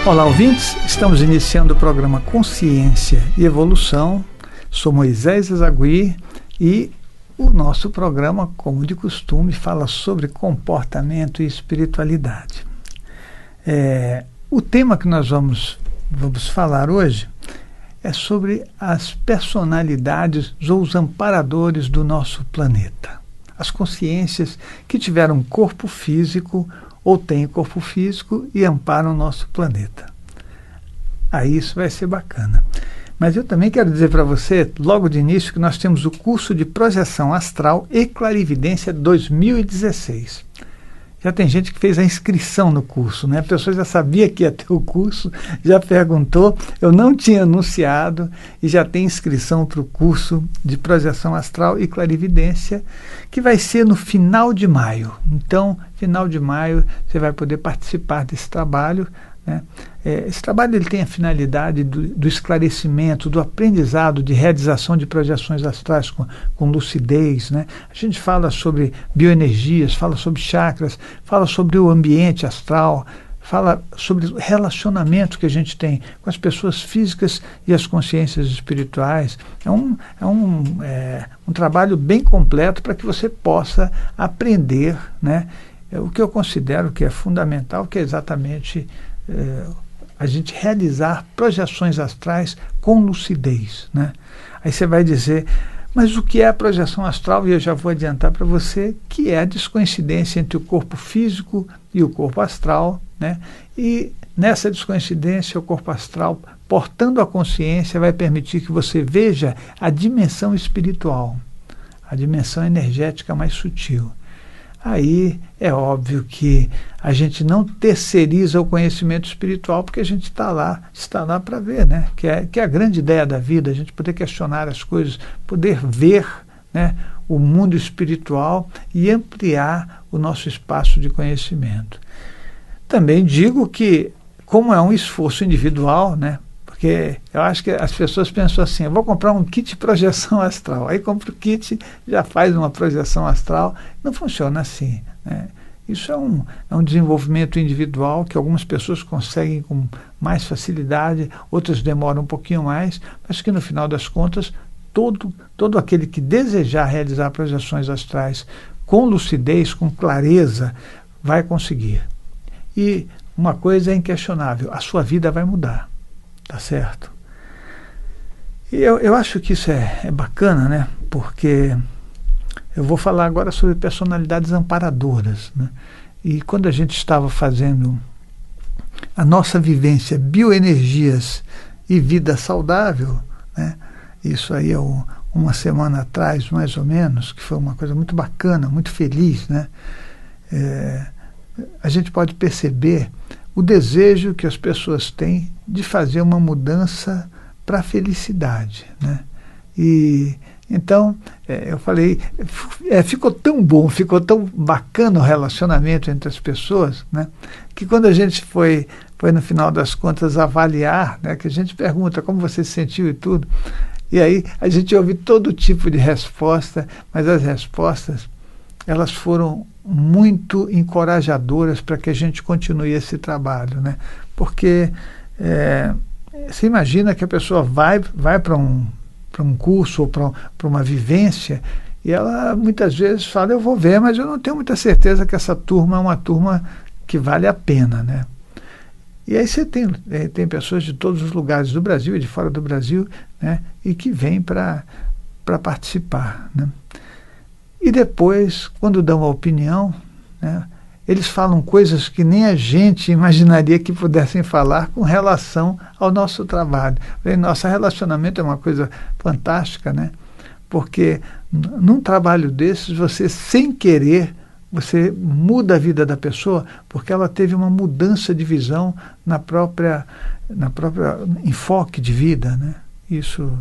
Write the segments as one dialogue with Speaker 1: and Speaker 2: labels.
Speaker 1: Olá, ouvintes! Estamos iniciando o programa Consciência e Evolução. Sou Moisés Ezagui e o nosso programa, como de costume, fala sobre comportamento e espiritualidade. O tema que nós vamos falar hoje é sobre as personalidades ou os amparadores do nosso planeta. As consciências que tiveram corpo físico ou têm corpo físico e amparam o nosso planeta. Aí isso vai ser bacana. Mas eu também quero dizer para você, logo de início, que nós temos o curso de Projeção Astral e Clarividência 2016. Já tem gente que fez a inscrição no curso, né? A pessoa já sabia que ia ter o curso, já perguntou, eu não tinha anunciado e já tem inscrição para o curso de Projeção Astral e Clarividência, que vai ser no final de maio. Então, final de maio, você vai poder participar desse trabalho, né? Esse trabalho ele tem a finalidade do esclarecimento, do aprendizado, de realização de projeções astrais com lucidez, né? A gente fala sobre bioenergias, fala sobre chakras, fala sobre o ambiente astral, fala sobre o relacionamento que a gente tem com as pessoas físicas e as consciências espirituais. É um trabalho bem completo para que você possa aprender, né? O que eu considero que é fundamental, que é exatamente a gente realizar projeções astrais com lucidez, né? Aí você vai dizer, mas o que é a projeção astral? E eu já vou adiantar para você que é a descoincidência entre o corpo físico e o corpo astral, né? E nessa descoincidência, o corpo astral, portando a consciência, vai permitir que você veja a dimensão espiritual, a dimensão energética mais sutil. Aí é óbvio que a gente não terceiriza o conhecimento espiritual, porque a gente está lá para ver, né? Que é a grande ideia da vida, a gente poder questionar as coisas, poder ver, né, o mundo espiritual e ampliar o nosso espaço de conhecimento. Também digo que, como é um esforço individual, né? Porque eu acho que as pessoas pensam assim, eu vou comprar um kit de projeção astral, aí compra o kit, já faz uma projeção astral, não funciona assim, né? Isso é um desenvolvimento individual que algumas pessoas conseguem com mais facilidade, outras demoram um pouquinho mais, mas que no final das contas, todo aquele que desejar realizar projeções astrais com lucidez, com clareza, vai conseguir. E uma coisa é inquestionável, a sua vida vai mudar. Tá certo? E eu acho que isso é bacana, né? Porque eu vou falar agora sobre personalidades amparadoras, né? E quando a gente estava fazendo a nossa vivência, bioenergias e vida saudável, né? Isso aí é uma semana atrás, mais ou menos, que foi uma coisa muito bacana, muito feliz, né? A gente pode perceber o desejo que as pessoas têm de fazer uma mudança para a felicidade, né? E então, eu falei, ficou tão bom, ficou tão bacana o relacionamento entre as pessoas, né? Que quando a gente foi no final das contas avaliar, né, que a gente pergunta como você se sentiu e tudo, e aí a gente ouve todo tipo de resposta, mas as respostas, elas foram muito encorajadoras para que a gente continue esse trabalho, né? Porque você imagina que a pessoa vai para um curso ou para uma vivência e ela muitas vezes fala, eu vou ver, mas eu não tenho muita certeza que essa turma é uma turma que vale a pena, né? E aí você tem pessoas de todos os lugares do Brasil e de fora do Brasil, né? E que vêm para participar, né? E depois, quando dão a opinião, né, eles falam coisas que nem a gente imaginaria que pudessem falar com relação ao nosso trabalho. Nosso relacionamento é uma coisa fantástica, né? Porque num trabalho desses, você, sem querer, você muda a vida da pessoa, porque ela teve uma mudança de visão na própria enfoque de vida, né? Isso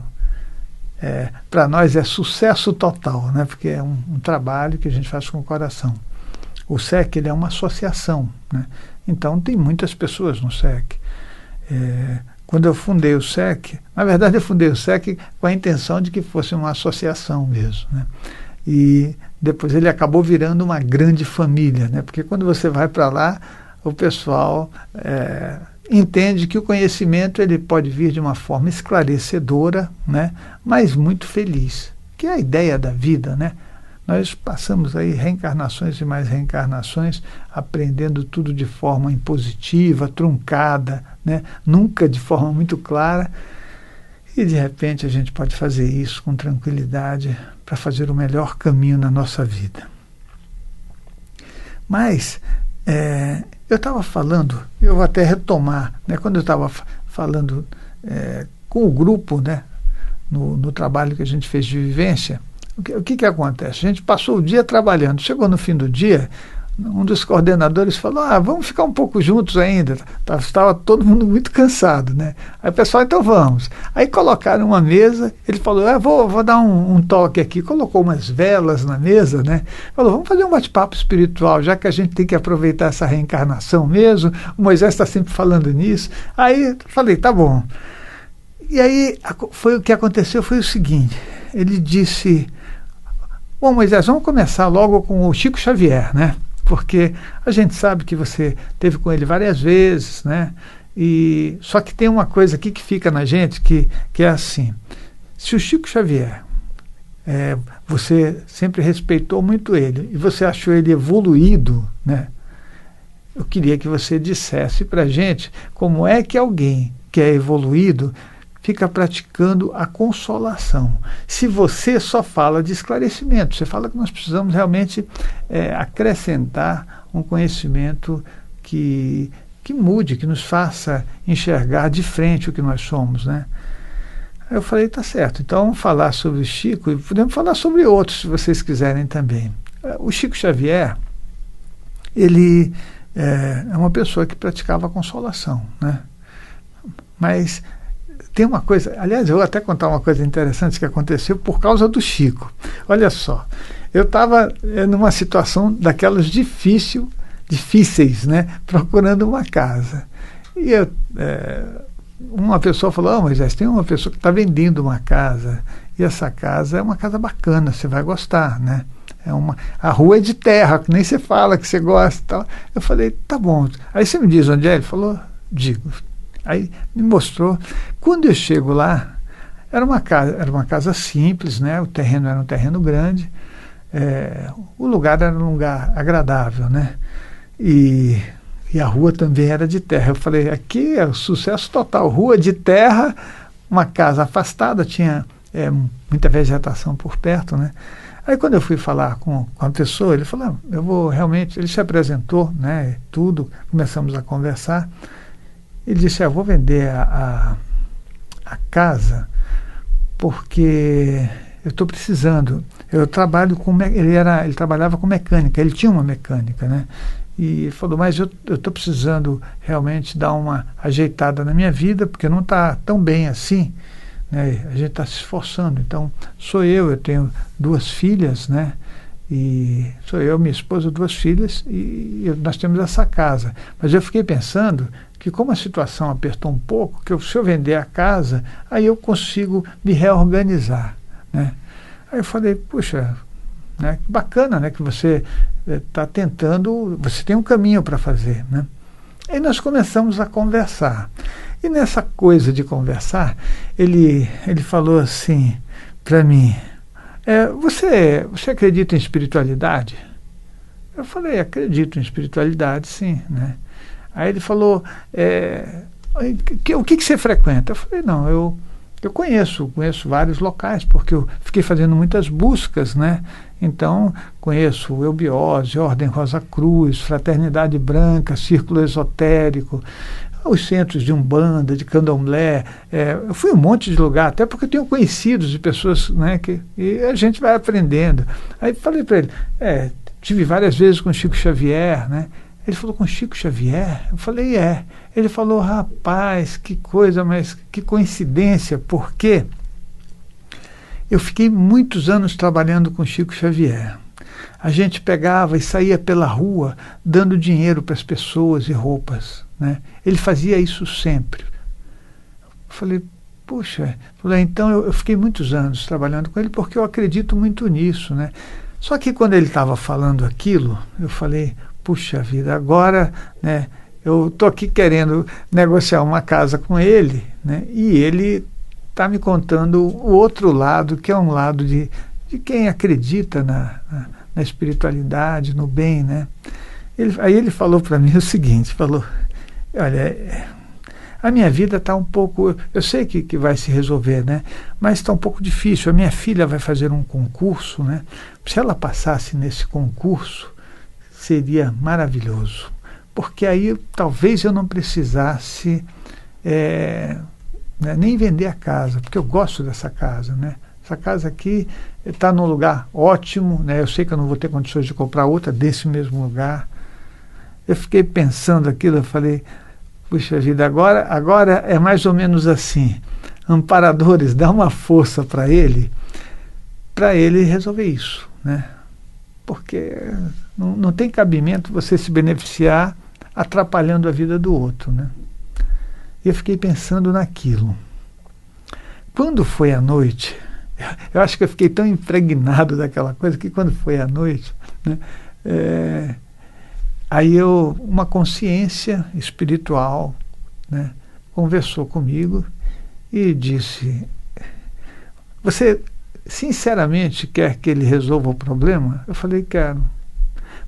Speaker 1: para nós é sucesso total, né? Porque é um trabalho que a gente faz com o coração. O SEC ele é uma associação, né? Então tem muitas pessoas no SEC. quando eu fundei o SEC, na verdade eu fundei o SEC com a intenção de que fosse uma associação mesmo, né? E depois ele acabou virando uma grande família, né? Porque quando você vai para lá, o pessoal entende que o conhecimento ele pode vir de uma forma esclarecedora, né? Mas muito feliz, que é a ideia da vida, né? Nós passamos aí reencarnações e mais reencarnações, aprendendo tudo de forma impositiva, truncada, né? Nunca de forma muito clara. E de repente a gente pode fazer isso com tranquilidade para fazer o melhor caminho na nossa vida. Mas eu estava falando, eu vou até retomar, né? Quando eu estava falando com o grupo, né? No trabalho que a gente fez de vivência, o que acontece? A gente passou o dia trabalhando, chegou no fim do dia, um dos coordenadores falou, vamos ficar um pouco juntos ainda. Estava todo mundo muito cansado, né? Aí o pessoal, então vamos. Aí colocaram uma mesa, ele falou, vou dar um toque aqui. Colocou umas velas na mesa, né? Falou, vamos fazer um bate-papo espiritual, já que a gente tem que aproveitar essa reencarnação mesmo. O Moisés está sempre falando nisso. Aí falei, tá bom. E aí o que aconteceu foi o seguinte, ele disse, bom, Moisés, vamos começar logo com o Chico Xavier, né? Porque a gente sabe que você teve com ele várias vezes, né? E só que tem uma coisa aqui que fica na gente, que é assim, se o Chico Xavier, você sempre respeitou muito ele, e você achou ele evoluído, né? Eu queria que você dissesse para a gente como é que alguém que é evoluído fica praticando a consolação. Se você só fala de esclarecimento, você fala que nós precisamos realmente acrescentar um conhecimento que mude, que nos faça enxergar de frente o que nós somos, né? Aí eu falei, tá certo, então vamos falar sobre o Chico e podemos falar sobre outros, se vocês quiserem também. O Chico Xavier, ele é uma pessoa que praticava a consolação, né? Mas tem uma coisa, aliás, eu vou até contar uma coisa interessante que aconteceu por causa do Chico. Olha só, eu estava numa situação daquelas difíceis, né, procurando uma casa. E uma pessoa falou, Moisés, tem uma pessoa que está vendendo uma casa, e essa casa é uma casa bacana, você vai gostar, né? A rua é de terra, que nem você fala que você gosta e tal. Eu falei, tá bom. Aí você me diz onde é? Ele falou, digo. Aí me mostrou. Quando eu chego lá, era uma casa simples, né? O terreno era um terreno grande, o lugar era um lugar agradável, né? E a rua também era de terra. Eu falei, aqui é o sucesso total, rua de terra, uma casa afastada, tinha muita vegetação por perto, né? Aí quando eu fui falar com a pessoa, ele falou, eu vou realmente, ele se apresentou, né? Tudo, começamos a conversar. Ele disse, eu vou vender a casa porque eu estou precisando. Eu trabalho com... Ele trabalhava com mecânica, ele tinha uma mecânica, né? E ele falou, mas eu estou precisando realmente dar uma ajeitada na minha vida, porque não está tão bem assim, né? A gente está se esforçando. Então, eu tenho 2 filhas, né? E sou eu, minha esposa, 2 filhas, e nós temos essa casa. Mas eu fiquei pensando que como a situação apertou um pouco, que se eu vender a casa, aí eu consigo me reorganizar, né? Aí eu falei, puxa, né, que bacana, né, que você está tentando, você tem um caminho para fazer, né? Aí nós começamos a conversar. E nessa coisa de conversar, ele falou assim para mim, você acredita em espiritualidade? Eu falei, acredito em espiritualidade, sim, né? Aí ele falou, o que você frequenta? Eu falei, não, eu conheço vários locais, porque eu fiquei fazendo muitas buscas, né? Então, conheço o Eubiose, Ordem Rosa Cruz, Fraternidade Branca, Círculo Esotérico, os centros de Umbanda, de Candomblé. Eu fui um monte de lugar, até porque eu tenho conhecidos de pessoas, né, e a gente vai aprendendo. Aí falei para ele, tive várias vezes com Chico Xavier, né? Ele falou, com Chico Xavier? Eu falei, Ele falou, rapaz, que coisa, mas que coincidência, porque eu fiquei muitos anos trabalhando com Chico Xavier. A gente pegava e saía pela rua dando dinheiro para as pessoas e roupas, né? Ele fazia isso sempre. falei, puxa, então eu fiquei muitos anos trabalhando com ele porque eu acredito muito nisso, né? Só que quando ele estava falando aquilo, eu falei, puxa vida, agora, né, eu estou aqui querendo negociar uma casa com ele, né, e ele está me contando o outro lado, que é um lado de quem acredita na espiritualidade, no bem, né? Aí ele falou para mim o seguinte, falou, olha, a minha vida está um pouco, eu sei que vai se resolver, né? Mas está um pouco difícil. A minha filha vai fazer um concurso, né? Se ela passasse nesse concurso, seria maravilhoso, porque aí talvez eu não precisasse né, nem vender a casa, porque eu gosto dessa casa, né? Essa casa aqui está num lugar ótimo, né? Eu sei que eu não vou ter condições de comprar outra desse mesmo lugar. Eu fiquei pensando aquilo, eu falei, puxa vida, agora é mais ou menos assim, amparadores, dá uma força para ele resolver isso, né? Porque não tem cabimento você se beneficiar atrapalhando a vida do outro, né? E eu fiquei pensando naquilo. Quando foi à noite, eu acho que eu fiquei tão impregnado daquela coisa que quando foi à noite, né, aí uma consciência espiritual, né, conversou comigo e disse, você sinceramente quer que ele resolva o problema? Eu falei, quero.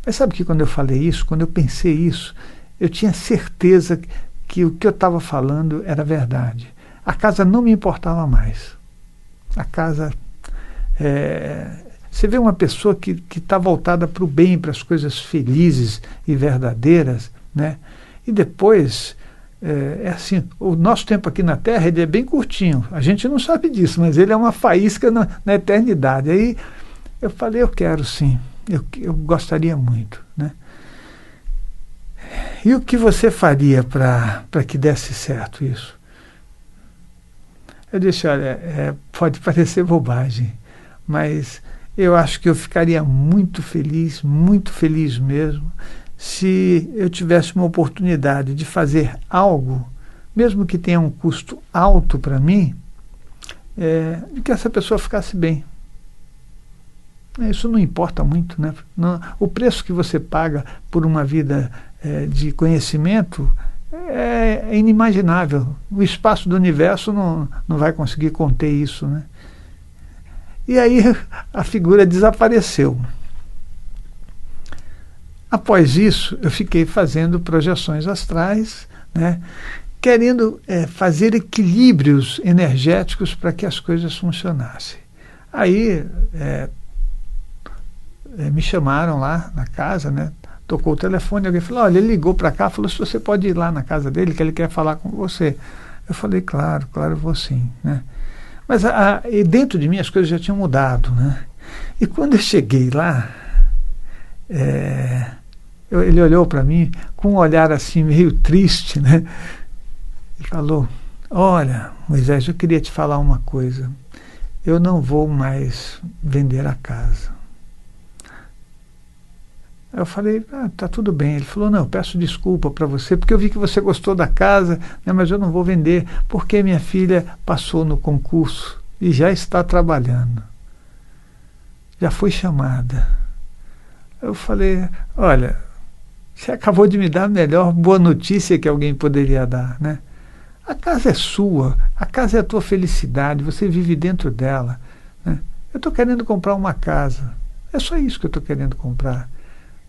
Speaker 1: Mas sabe que quando eu falei isso, quando eu pensei isso, eu tinha certeza que o que eu estava falando era verdade. A casa não me importava mais. A casa... você vê uma pessoa que está voltada para o bem, para as coisas felizes e verdadeiras, né? E depois, assim, o nosso tempo aqui na Terra ele é bem curtinho, a gente não sabe disso, mas ele é uma faísca na eternidade. Aí eu falei, eu quero sim, eu gostaria muito, né? E o que você faria para que desse certo isso? Eu disse, olha, pode parecer bobagem, mas eu acho que eu ficaria muito feliz mesmo, se eu tivesse uma oportunidade de fazer algo, mesmo que tenha um custo alto para mim, de que essa pessoa ficasse bem. Isso não importa muito, né? O preço que você paga por uma vida de conhecimento é inimaginável. O espaço do universo não vai conseguir conter isso, né? E aí a figura desapareceu. Após isso, eu fiquei fazendo projeções astrais, né, querendo fazer equilíbrios energéticos para que as coisas funcionassem. Aí me chamaram lá na casa, né, tocou o telefone, alguém falou, olha, ele ligou para cá, falou se você pode ir lá na casa dele, que ele quer falar com você. Eu falei, claro, eu vou sim, né? Mas e dentro de mim as coisas já tinham mudado, né? E quando eu cheguei lá, ele olhou para mim com um olhar assim meio triste, né? E falou, olha, Moisés, eu queria te falar uma coisa. Eu não vou mais vender a casa. Eu falei, tá tudo bem. Ele falou, não, eu peço desculpa para você, porque eu vi que você gostou da casa, né, mas eu não vou vender, porque minha filha passou no concurso e já está trabalhando. Já foi chamada. Eu falei, olha, você acabou de me dar a melhor boa notícia que alguém poderia dar, né? A casa é sua, a casa é a tua felicidade, você vive dentro dela, né? Eu estou querendo comprar uma casa, é só isso que eu estou querendo comprar.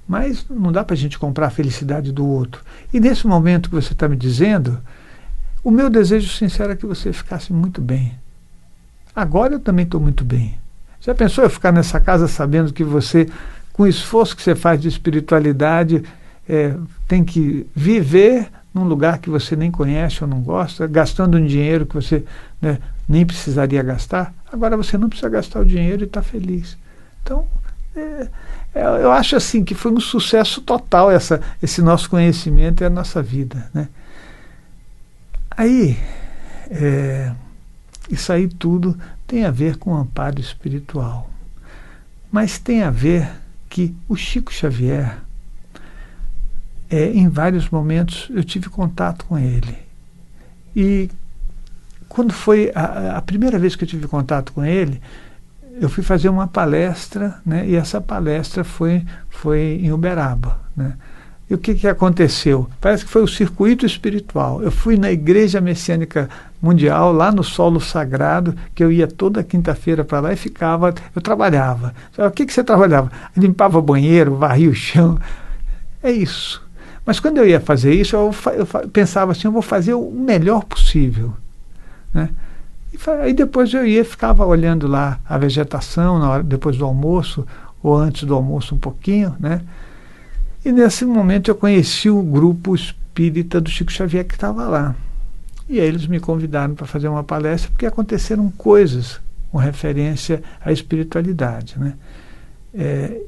Speaker 1: Mas não dá para a gente comprar a felicidade do outro. E nesse momento que você está me dizendo, o meu desejo sincero é que você ficasse muito bem. Agora eu também estou muito bem. Já pensou eu ficar nessa casa sabendo que você, com o esforço que você faz de espiritualidade, tem que viver num lugar que você nem conhece ou não gosta, gastando um dinheiro que você, né, nem precisaria gastar? Agora você não precisa gastar o dinheiro e está feliz. Então, eu acho assim que foi um sucesso total esse nosso conhecimento e a nossa vida, né? Aí, isso aí tudo tem a ver com o amparo espiritual. Mas tem a ver que o Chico Xavier, em vários momentos eu tive contato com ele. E quando foi a primeira vez que eu tive contato com ele, eu fui fazer uma palestra, né, e essa palestra foi em Uberaba, né. E o que aconteceu? Parece que foi o circuito espiritual. Eu fui na Igreja Messiânica Mundial, lá no Solo Sagrado, que eu ia toda quinta-feira para lá e ficava, eu trabalhava. O que você trabalhava? Eu limpava o banheiro, varria o chão. É isso. Mas quando eu ia fazer isso, eu pensava assim, eu vou fazer o melhor possível, né? E aí depois eu ia, ficava olhando lá a vegetação, depois do almoço, ou antes do almoço um pouquinho, né? E nesse momento eu conheci o grupo espírita do Chico Xavier que estava lá. E aí eles me convidaram para fazer uma palestra, porque aconteceram coisas com referência à espiritualidade, né?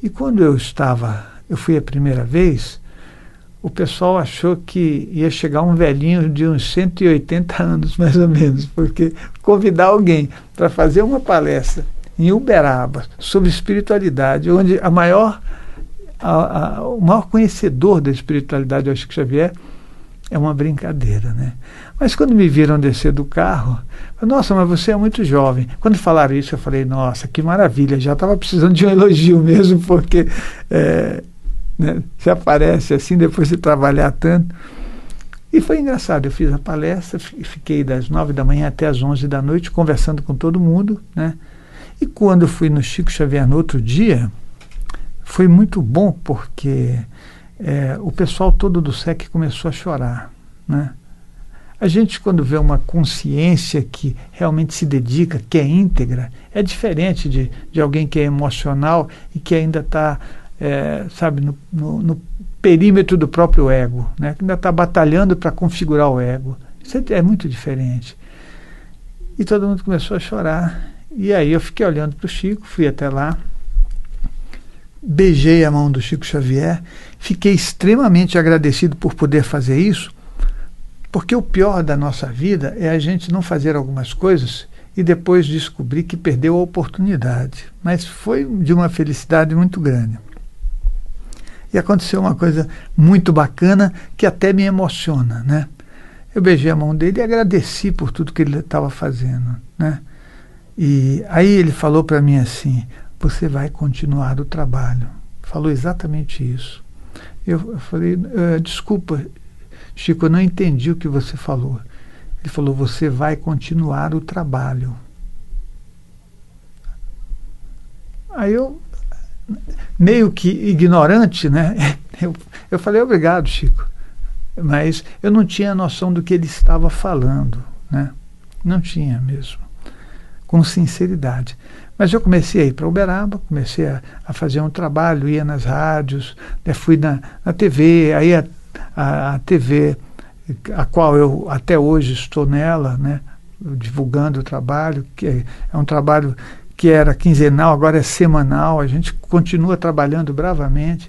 Speaker 1: E quando eu fui a primeira vez, o pessoal achou que ia chegar um velhinho de uns 180 anos, mais ou menos, porque convidar alguém para fazer uma palestra em Uberaba sobre espiritualidade, onde o maior conhecedor da espiritualidade é o Chico Xavier, é uma brincadeira, né? Mas quando me viram descer do carro, nossa, mas você é muito jovem. Quando falaram isso, eu falei, nossa, que maravilha, já estava precisando de um elogio mesmo, porque né, você aparece assim depois de trabalhar tanto. E foi engraçado, eu fiz a palestra, fiquei das 9 da manhã até as 11 da noite conversando com todo mundo, né? E quando eu fui no Chico Xavier no outro dia, foi muito bom, porque o pessoal todo do SEC começou a chorar, né? A gente, quando vê uma consciência que realmente se dedica, que é íntegra, é diferente de alguém que é emocional e que ainda está, sabe, no perímetro do próprio ego, né? Que ainda está batalhando para configurar o ego. Isso é muito diferente. E todo mundo começou a chorar. E aí eu fiquei olhando para o Chico, fui até lá, beijei a mão do Chico Xavier, fiquei extremamente agradecido por poder fazer isso, porque o pior da nossa vida é a gente não fazer algumas coisas e depois descobrir que perdeu a oportunidade. Mas foi de uma felicidade muito grande. E aconteceu uma coisa muito bacana que até me emociona, né? Eu beijei a mão dele e agradeci por tudo que ele estava fazendo, né? E aí ele falou para mim assim, você vai continuar o trabalho. Falou exatamente isso. Eu falei, desculpa, Chico, eu não entendi o que você falou. Ele falou, você vai continuar o trabalho. Aí eu, meio que ignorante, né? Eu falei, obrigado, Chico. Mas eu não tinha noção do que ele estava falando, né? Não tinha mesmo. Com sinceridade. Mas eu comecei a ir para Uberaba, comecei a fazer um trabalho, ia nas rádios, fui na TV, aí a TV, a qual eu até hoje estou nela, né, divulgando o trabalho, que é um trabalho que era quinzenal, agora é semanal, a gente continua trabalhando bravamente,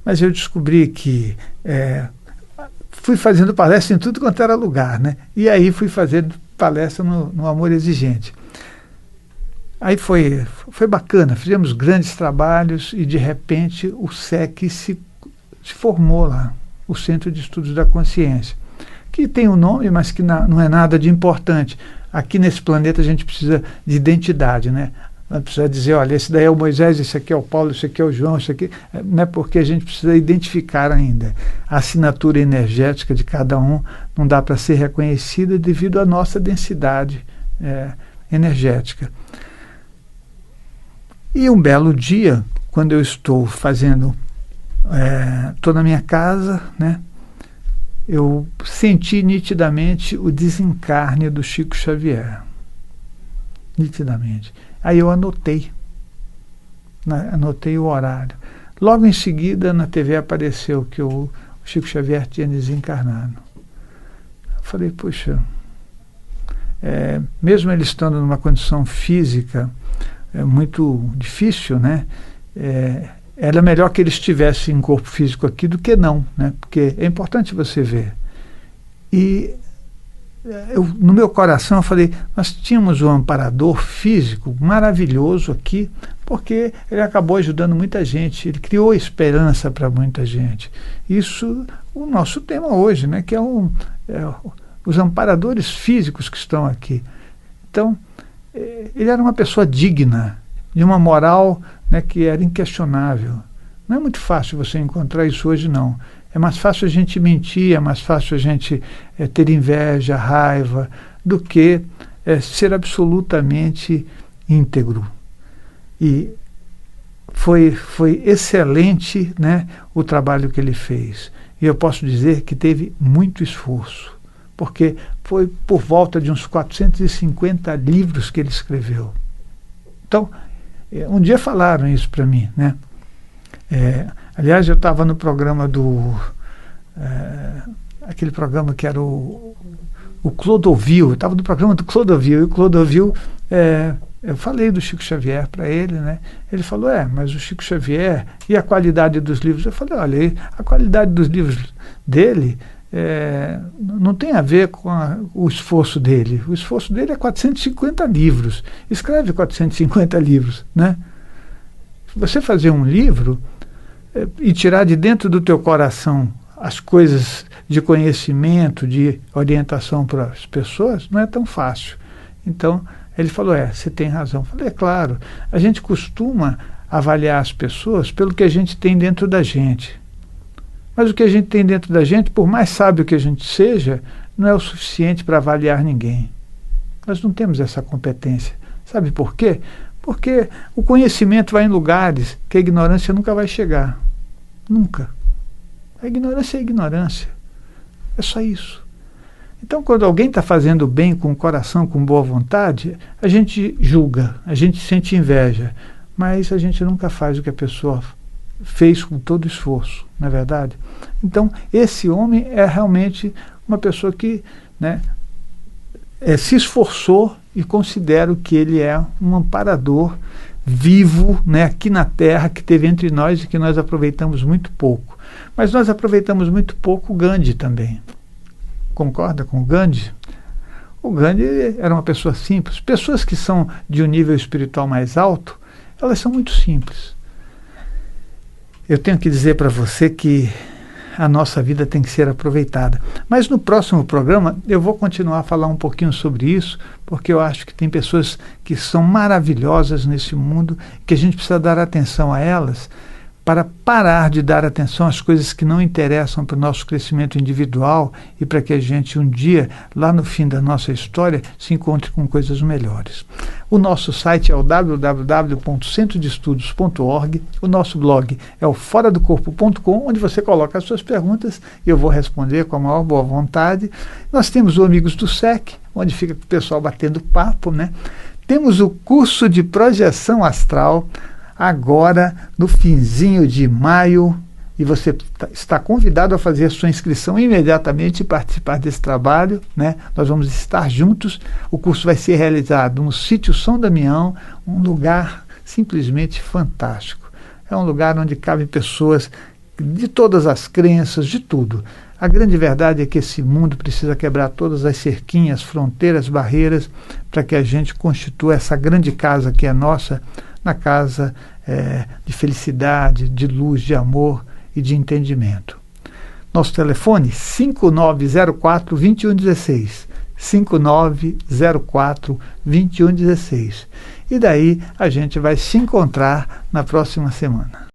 Speaker 1: mas eu descobri que fui fazendo palestra em tudo quanto era lugar, né, e aí fui fazendo palestra no Amor Exigente. Aí foi bacana, fizemos grandes trabalhos e de repente o SEC se formou lá, o Centro de Estudos da Consciência, que tem um nome, mas que não é nada de importante. Aqui nesse planeta a gente precisa de identidade, né? Não precisa dizer, olha, esse daí é o Moisés, esse aqui é o Paulo, esse aqui é o João, esse aqui... Não é porque a gente precisa identificar ainda. A assinatura energética de cada um não dá para ser reconhecida devido à nossa densidade energética. E um belo dia, quando eu estou estou na minha casa, né, eu senti nitidamente o desencarne do Chico Xavier. Nitidamente. Aí eu anotei o horário. Logo em seguida, na TV apareceu que o Chico Xavier tinha desencarnado. Eu falei, puxa, mesmo ele estando numa condição física muito difícil, né? Era melhor que ele estivesse em corpo físico aqui do que não, né? Porque é importante você ver. E no meu coração eu falei, nós tínhamos um amparador físico maravilhoso aqui, porque ele acabou ajudando muita gente, ele criou esperança para muita gente. Isso, o nosso tema hoje, né? Que os amparadores físicos que estão aqui. Então, ele era uma pessoa digna, de uma moral, né, que era inquestionável. Não é muito fácil você encontrar isso hoje, não. É mais fácil a gente mentir, é mais fácil a gente ter inveja, raiva, do que ser absolutamente íntegro. E foi excelente, né, o trabalho que ele fez. E eu posso dizer que teve muito esforço, porque foi por volta de uns 450 livros que ele escreveu. Então, um dia falaram isso para mim, né? Aliás, eu estava no programa aquele programa que era o Clodovil, eu estava no programa do Clodovil, e o Clodovil, eu falei do Chico Xavier para ele, né? Ele falou, mas o Chico Xavier e a qualidade dos livros? Eu falei, olha, a qualidade dos livros dele não tem a ver com o esforço dele. O esforço dele é 450 livros. Escreve 450 livros, né? Você fazer um livro e tirar de dentro do teu coração as coisas de conhecimento, de orientação para as pessoas, não é tão fácil. Então, ele falou, você tem razão. Eu falei, claro, a gente costuma avaliar as pessoas pelo que a gente tem dentro da gente. Mas o que a gente tem dentro da gente, por mais sábio que a gente seja, não é o suficiente para avaliar ninguém. Nós não temos essa competência. Sabe por quê? Porque o conhecimento vai em lugares que a ignorância nunca vai chegar. Nunca. A ignorância é ignorância. É só isso. Então, quando alguém está fazendo bem com o coração, com boa vontade, a gente julga, a gente sente inveja, mas a gente nunca faz o que a pessoa fez com todo esforço, não é verdade? Então, esse homem é realmente uma pessoa que, né, se esforçou, e considero que ele é um amparador vivo, né, aqui na Terra, que teve entre nós e que nós aproveitamos muito pouco. Mas nós aproveitamos muito pouco o Gandhi também. Concorda com o Gandhi? O Gandhi era uma pessoa simples. Pessoas que são de um nível espiritual mais alto, elas são muito simples. Eu tenho que dizer para você que a nossa vida tem que ser aproveitada. Mas no próximo programa eu vou continuar a falar um pouquinho sobre isso, porque eu acho que tem pessoas que são maravilhosas nesse mundo, que a gente precisa dar atenção a elas, para parar de dar atenção às coisas que não interessam para o nosso crescimento individual e para que a gente um dia, lá no fim da nossa história, se encontre com coisas melhores. O nosso site é o www.centrodeestudos.org, o nosso blog é o foradocorpo.com, onde você coloca as suas perguntas e eu vou responder com a maior boa vontade. Nós temos o Amigos do SEC, onde fica o pessoal batendo papo, né? Temos o curso de projeção astral, agora no finzinho de maio, e você está convidado a fazer a sua inscrição imediatamente e participar desse trabalho, né? Nós vamos estar juntos. O curso vai ser realizado no sítio São Damião, um lugar simplesmente fantástico. É um lugar onde cabem pessoas de todas as crenças, de tudo. A grande verdade é que esse mundo precisa quebrar todas as cerquinhas, fronteiras, barreiras, para que a gente constitua essa grande casa que é nossa, na casa de felicidade, de luz, de amor e de entendimento. Nosso telefone 5904-2116, 5904-2116. E daí a gente vai se encontrar na próxima semana.